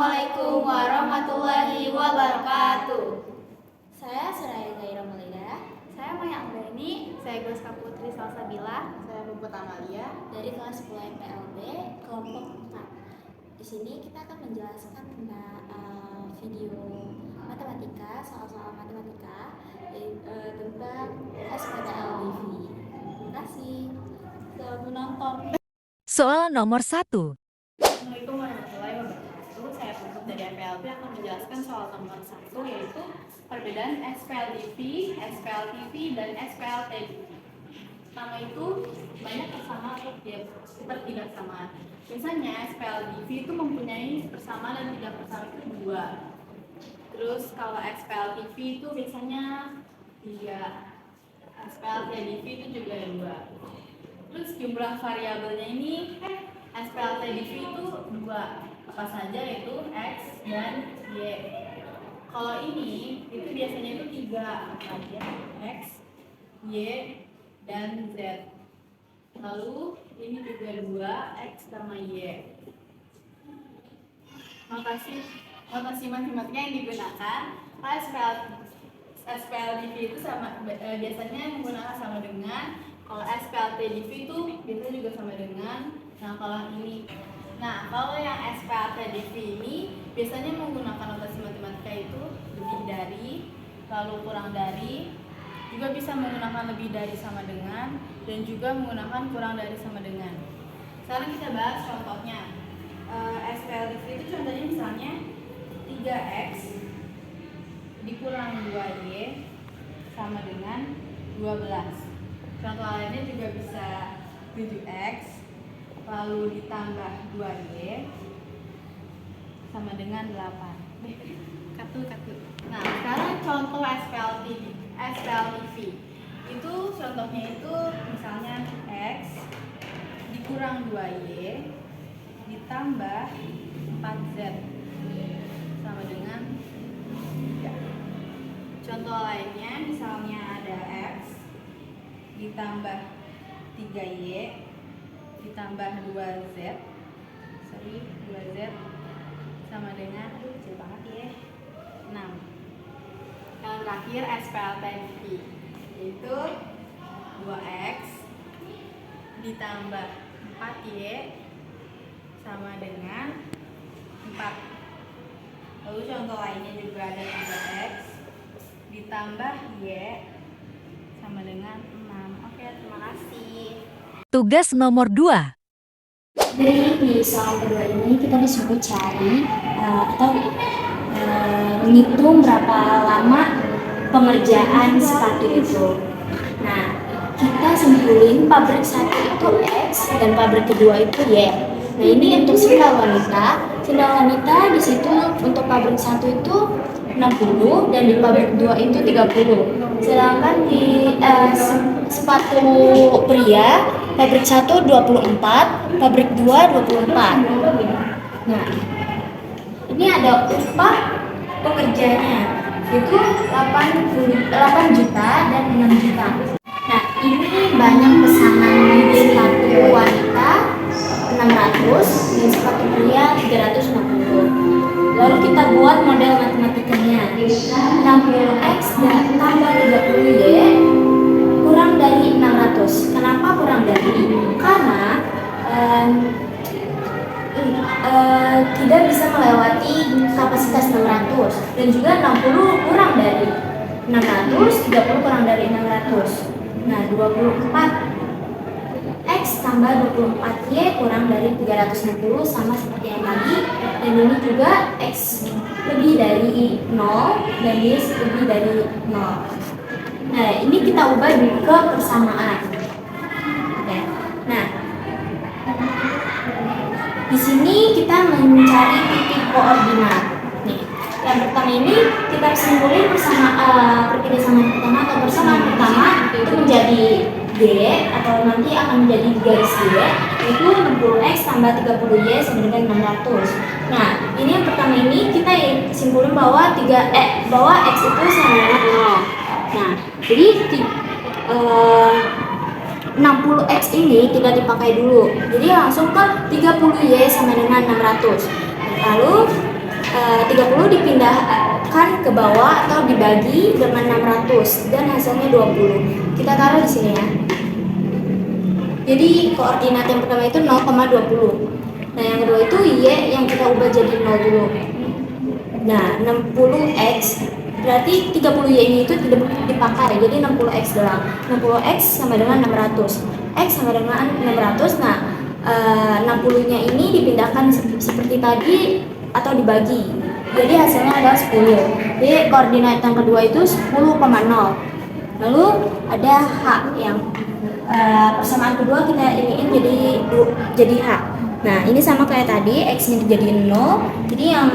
Assalamualaikum warahmatullahi wabarakatuh. Saya Suraya Gairah Melida. Saya Maya Anggreni. Saya Guska Putri Salsabila. Saya Puput Amalia Dari kelas 10 MPLB kelompok 4. Di sini kita akan menjelaskan tentang video matematika, soal-soal matematika tentang SPLDV. Terima kasih telah menonton. Soal nomor 1. Assalamualaikum warahmatullahi wabarakatuh. Saya Puput dari MPLB akan menjelaskan soal nomor 1, yaitu perbedaan SPLDV, SPLTV, dan SPLTDV. Pertama itu banyak persamaan atau tidak persamaan. Misalnya SPLDV itu mempunyai persamaan dan tidak persamaan itu 2. Terus kalau SPLTV itu biasanya 3. SPLTDV itu juga 2. Terus jumlah variabelnya ini SPLTDV itu 2. Apa saja, yaitu X dan Y. Kalau ini itu biasanya itu 3 saja, X, Y, dan Z. Lalu ini juga 2, X sama Y. Notasi matematika yang digunakan SPLDV itu biasanya menggunakan sama dengan, kalau SPLTDV itu biasanya juga sama dengan. Kalau yang SPLTDV ini biasanya menggunakan notasi matematika itu lebih dari, lalu kurang dari, juga bisa menggunakan lebih dari sama dengan, dan juga menggunakan kurang dari sama dengan. Sekarang kita bahas contohnya. SPLDV itu contohnya misalnya 3X dikurang 2Y sama dengan 12. Contoh lainnya juga bisa 7X lalu ditambah 2Y sama dengan 8. Katu. Nah, sekarang contoh SPLTV. Itu contohnya itu misalnya X dikurang 2Y ditambah 4Z sama dengan 3. Contoh lainnya misalnya ada X ditambah 3Y ditambah 2Z sama dengan, kecil banget ya, 6. Yang terakhir SPLTV, yaitu 2X ditambah 4Y sama dengan 4. Lalu contoh lainnya juga ada 3X ditambah Y sama dengan 6. Oke, terima kasih. Tugas nomor 2. Jadi di soal kedua ini kita disuruh cari menghitung berapa lama pengerjaan sepatu itu. Nah, kita simpulin pabrik satu itu X dan pabrik kedua itu Y. Nah, ini untuk sendal wanita. Sendal wanita di situ untuk pabrik satu itu 60 dan di pabrik kedua itu 30. Sedangkan di sepatu pria pabrik 1 24, pabrik 2 24. Nah, ini ada upah pekerjanya itu 8 juta dan 6 juta. Nah, ini banyak pesanan di sepatu wanita 600 dan sepatu pria 360. Lalu kita buat model matematikanya. 60X dan tambah 30Y kurang dari 600. Kenapa kurang dari? Karena tidak bisa melewati kapasitas 600 dan juga 60 kurang dari 600, 30 kurang dari 600. Nah, 24X tambah 24Y kurang dari 360 sama seperti yang tadi. Dan ini juga X lebih dari 0 dan Y lebih dari 0. Nah, ini kita ubah ke persamaan. Oke. Nah, di sini kita mencari titik koordinat. Nih, yang pertama ini kita simpulin persamaan pertama atau persamaan pertama itu menjadi D atau nanti akan menjadi garis D, yaitu 60X tambah 30Y sama dengan 600. Nah, ini yang pertama ini kita simpulin bahwa bahwa X itu sama dengan 0. Nah, jadi 60X ini tidak dipakai dulu. Jadi langsung ke 30Y sama dengan 600. Lalu 30 dipindahkan ke bawah atau dibagi dengan 600 dan hasilnya 20. Kita taruh di sini ya. Jadi koordinat yang pertama itu 0,20. Nah, yang kedua itu Y yang kita ubah jadi 0 dulu. Nah, 60X berarti 30Y ini itu dipakai, jadi 60X doang. 60X sama dengan 600. X sama dengan 600. Nah, 60-nya ini dipindahkan seperti tadi atau dibagi. Jadi hasilnya adalah 10. Jadi koordinat yang kedua itu 10,0. Lalu ada H yang persamaan kedua kita iniin jadi H. Nah, ini sama kayak tadi, X-nya dijadiin 0. Jadi yang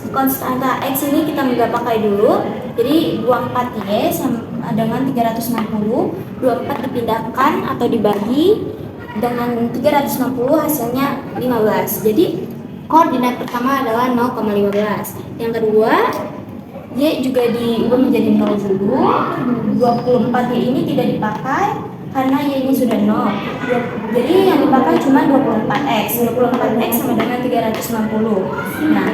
konstanta X ini kita nggak pakai dulu. Jadi 24Y sama dengan 360. 24 dipindahkan atau dibagi dengan 360 hasilnya 15. Jadi koordinat pertama adalah 0,15. Yang kedua, Y juga diubah menjadi 0 dulu. 24Y ini tidak dipakai karena Y ini sudah 0. Jadi yang dipakai cuma 24X. 24X sama dengan 360. Nah,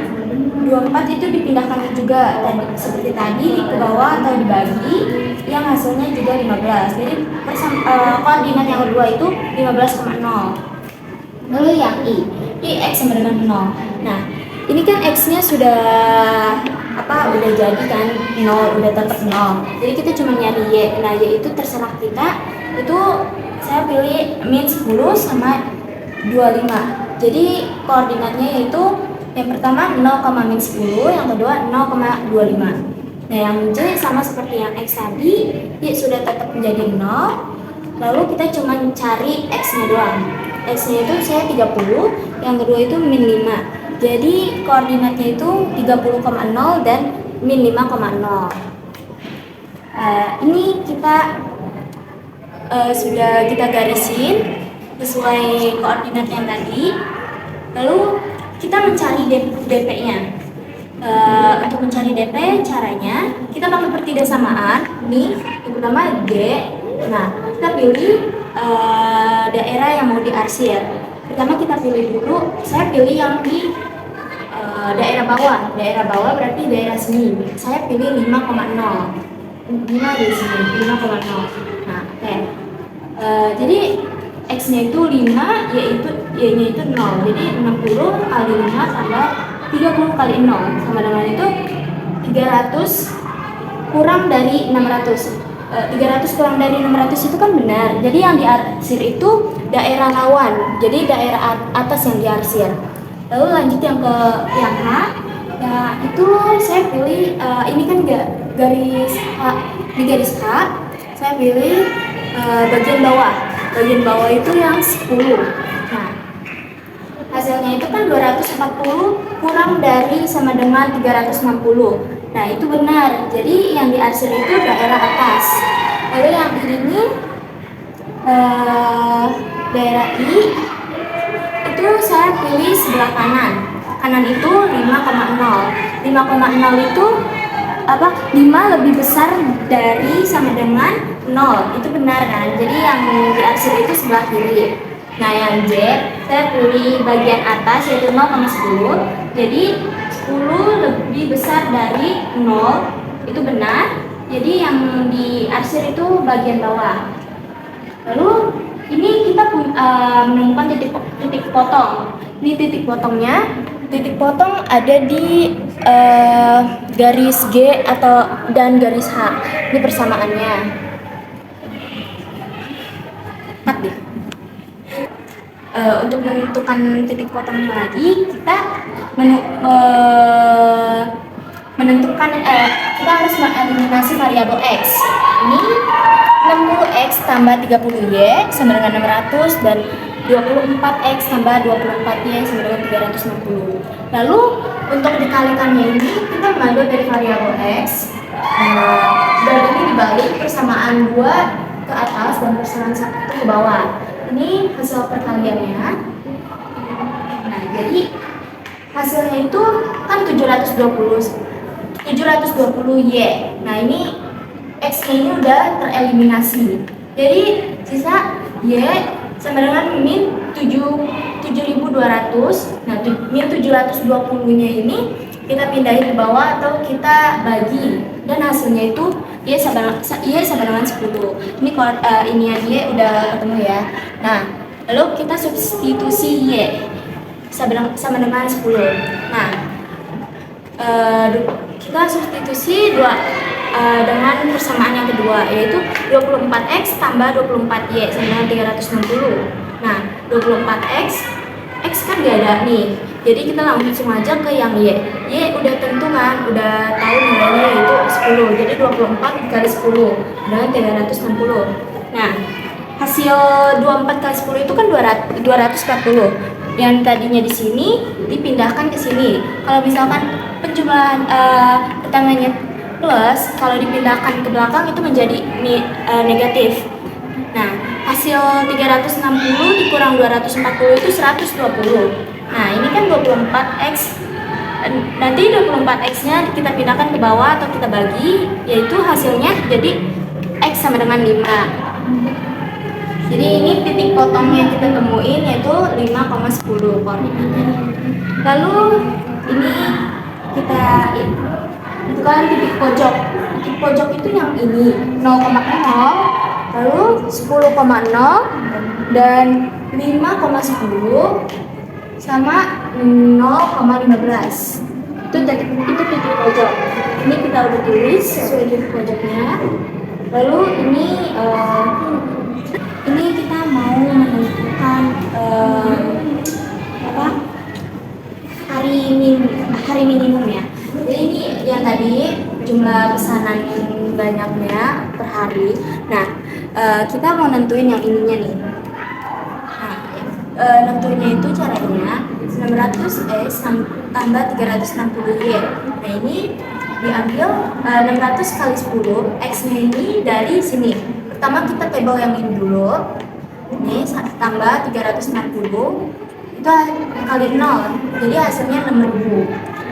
24 itu dipindahkan juga seperti tadi ke bawah atau dibagi, yang hasilnya juga 15. Jadi koordinat yang kedua itu 15,0. Lalu yang I X sama dengan 0. Nah, ini kan X-nya sudah udah jadi kan 0, udah tetap 0. Jadi kita cuma nyari Y. Nah, Y itu terserah kita. Itu saya pilih min 10 sama 25. Jadi koordinatnya yaitu yang pertama 0,-10, yang kedua 0,25. Nah, yang J sama seperti yang X tadi, Y sudah tetap menjadi 0. Lalu kita cuma cari X-nya doang. X-nya itu saya 30, yang kedua itu min 5. Jadi koordinatnya itu 30,0 dan min 5,0. Ini kita sudah kita garisin sesuai koordinat yang tadi. Lalu kita mencari DP-nya. Untuk mencari DP caranya kita pakai pertidaksamaan. Ini yang pertama G. Nah, kita pilih daerah yang mau diarsir. Pertama kita pilih dulu, saya pilih yang di daerah bawah. Daerah bawah berarti daerah sini. Saya pilih 5,0. 5 di sini, 5,0. Nah, oke. Jadi X-nya itu 5, Y-nya itu 0. Jadi 60 kali 5 tambah 30 kali 0 sama dengan itu 300 kurang dari 600. 300 kurang dari 600 itu kan benar. Jadi yang diarsir itu daerah lawan. Jadi daerah atas yang diarsir. Lalu lanjut yang ke yang H. Nah, itu saya pilih ini kan garis H. Di garis H saya pilih bagian bawah. Bagian bawah itu yang 10. Nah, hasilnya itu kan 240 kurang dari sama dengan 360. Nah, itu benar. Jadi yang diarsir itu daerah atas. Lalu yang ini daerah I itu saya pilih sebelah kanan. Kanan itu 5,0. 5,0 itu 5 lebih besar dari sama dengan 0. Itu benar kan? Jadi yang diarsir itu sebelah kiri. Nah, yang J saya pilih bagian atas yaitu 0,10. Jadi 10 lebih besar dari 0. Itu benar. Jadi yang diarsir itu bagian bawah. Lalu ini kita menemukan titik potong. Ini titik potongnya. Titik potong ada di garis G dan garis H. Ini persamaannya. Untuk menentukan titik potongnya lagi, kita menentukan kita harus mengeliminasi variabel X. Ini 60X tambah 30Y sama dengan 600 dan 24X tambah 24Y sama dengan 360. Lalu untuk dikalikannya ini kita mengambil dari variabel X. Dan ini dibalik persamaan 2 ke atas dan persamaan 1 ke bawah. Ini hasil perkaliannya. Nah, jadi hasilnya itu kan 720Y. Nah, ini X-nya ini udah tereliminasi. Jadi sisa Y sama dengan min 7020. 200. Nah, min 720-nya ini kita pindahin ke bawah atau kita bagi, dan hasilnya itu Y sama dengan 10. Ini inian Y udah ketemu ya. Nah, lalu kita substitusi Y sama dengan 10. Nah, kita substitusi dengan persamaan yang kedua, yaitu 24X tambah 24Y sama dengan 360. Nah, 24X, X kan gak ada nih, jadi kita langsung aja ke yang Y. Y udah tentu kan, udah tahu nilainya yaitu 10, jadi 24 dikali 10 dengan 360. Nah, hasil 24 kali 10 itu kan 240. Yang tadinya di sini dipindahkan ke sini. Kalau misalkan penjumlahan pertamanya plus, kalau dipindahkan ke belakang itu menjadi negatif. Nah, hasil 360 dikurang 240 itu 120. Nah, ini kan 24X. Nanti 24X-nya kita pindahkan ke bawah atau kita bagi, yaitu hasilnya jadi X sama dengan 5. Jadi ini titik potong yang kita temuin yaitu 5,10 koordinatnya. Lalu ini kita tentukan titik pojok. Titik pojok itu yang ini 0,0, lalu 10,0 dan 5,10 sama 0,15. Itu titik pojok. Ini kita udah tulis sesuai titik pojoknya. Lalu ini kita mau menentukan hari minimum ya. Jadi ini yang tadi jumlah pesanan banyaknya per hari. Nah, kita mau nentuin yang ininya nih. Nah, nentuinnya itu caranya 600X tambah 360Y. Nah, ini diambil 600 kali 10, X-nya ini dari sini. Pertama kita table yang ini dulu. Ini tambah 360 itu kali 0. Jadi hasilnya 6.000.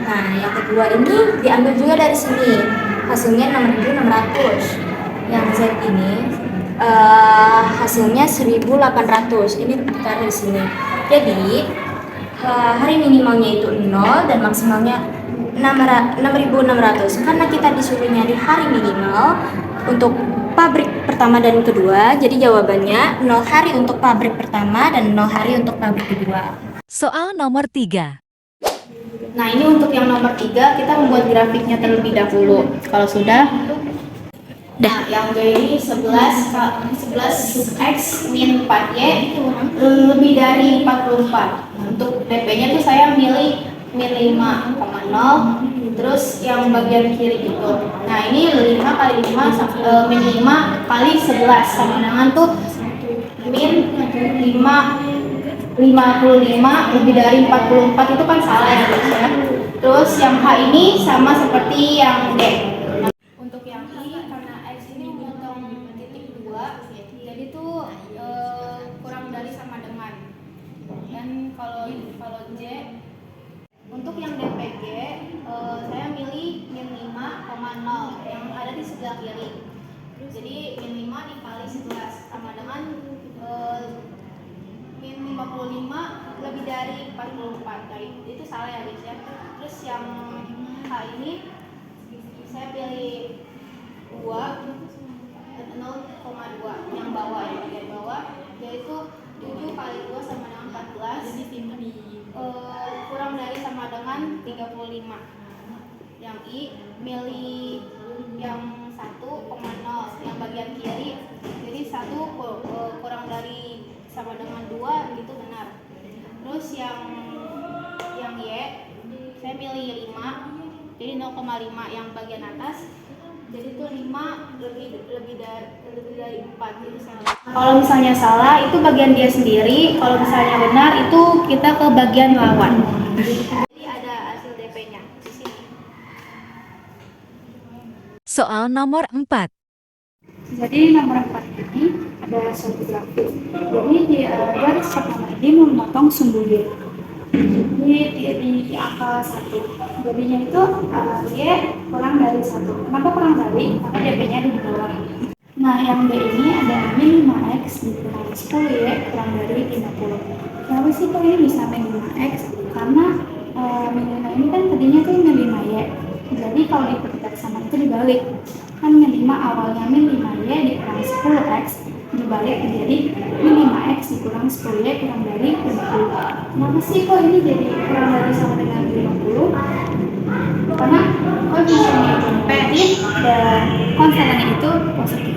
Nah, yang kedua ini diambil juga dari sini. Hasilnya 6.600. Yang Z ini hasilnya 1.800. Ini kita dari sini. Jadi hari minimalnya itu 0 dan maksimalnya 6.600. Karena kita disuruh nyari hari minimal untuk pabrik pertama dan kedua, jadi jawabannya 0 hari untuk pabrik pertama dan 0 hari untuk pabrik kedua. Soal nomor 3. Nah, ini untuk yang nomor 3 kita membuat grafiknya terlebih dahulu. Kalau sudah, nah, yang G ini 11X min 4Y lebih dari 44. Untuk DP-nya tuh saya milih min 5,0. Terus yang bagian kiri itu. Nah, ini 5 kali 5 min 5 kali 11 sama dengan tuh min 55 lebih dari 44 itu kan salah ya guys ya. Terus yang H ini sama seperti yang D. Untuk yang I karena X ini memotong titik 2, jadi tuh kurang dari sama dengan. Dan kalau J untuk yang DPG, saya milih min 5,0 yang ada di sebelah kiri. Jadi min 5 dikali 11 sama dengan min 55 lebih dari 44. Nah, itu salah ya guys ya. Terus yang H ini saya pilih 0,2 yang bawah ya, bagian bawah, yaitu 7 kali 2 sama dengan 14. Kurang dari sama dengan 35. Yang I milih yang 1,0 yang bagian kiri, jadi 1 kurang dari sama dengan 2 itu benar. Terus yang Y saya milih 5, jadi 0,5 yang bagian atas, jadi itu 5 lebih dari 4 itu salah. Kalau misalnya salah itu bagian dia sendiri, kalau misalnya benar itu kita ke bagian lawan. Jadi ada hasil DP-nya di sini. Soal nomor 4. Jadi nomor 4 ini ada suatu grafik. Jadi di garis pertama ini memotong sumbu Y. Di angka 1. Jadinya itu Y kurang dari 1. Kenapa kurang dari? Karena DP-nya di bawah. Nah, yang D ini ada min 5X dikurang 10Y kurang dari 50. kenapa sih kok ini bisa min 5x? Karena min 5 ini kan tadinya tuh min 5y. Jadi kalau diperketat sama itu dibalik. Kan min 5 awalnya min 5y dikurang 10x, dibalik menjadi min 5x dikurang 10y kurang dari 50. Kenapa sih kok ini jadi kurang dari sama dengan 50? Karena koefisiennya itu negatif dan konstannya itu positif.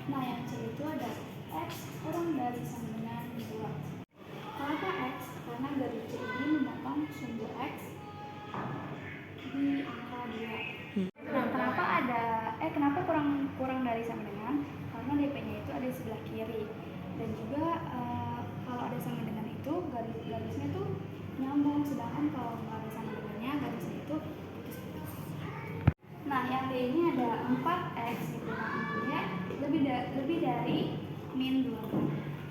Nah, yang C itu ada x kurang dari sama dengan 2. Kenapa x? Karena dari C ini memotong sumbu x di angka 2. Nah, kenapa kurang dari sama dengan? Karena DP-nya itu ada di sebelah kiri. Dan juga kalau ada sama dengan itu garisnya tuh nyambung, sedangkan kalau nggak ada sama dengannya garisnya itu putus-putus. Nah, yang D ini ada 4x dikurang 6y lebih dari min 2.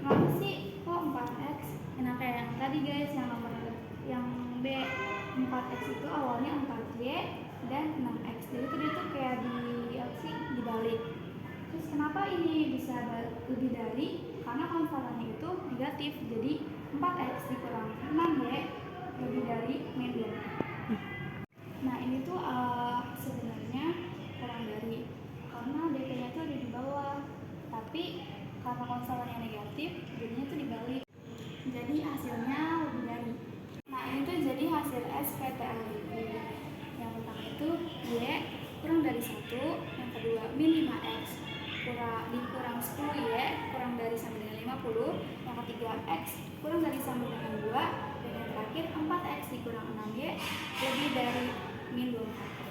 Kenapa sih kok 4x? Nah, kayak yang tadi guys, yang B, 4x itu awalnya 4y dan 6x. Jadi itu dia tuh kayak dibalik. Terus kenapa ini bisa lebih dari? Karena konstannya itu negatif. Jadi 4x dikurang 6y lebih dari min 2. Nah, ini tuh sebenarnya kurang dari, karena DP-nya tuh ada di bawah. Tapi karena konstannya negatif, jadinya tuh dibalik. Jadi hasilnya lebih dari. Nah, ini tuh jadi hasil SPTLDP. Yang pertama itu Y kurang dari 1, yang kedua min 5x dikurang 10y kurang dari sama dengan 50, yang ketiga x kurang dari sama dengan 2, dan yang terakhir 4x dikurang 6y lebih dari min 24.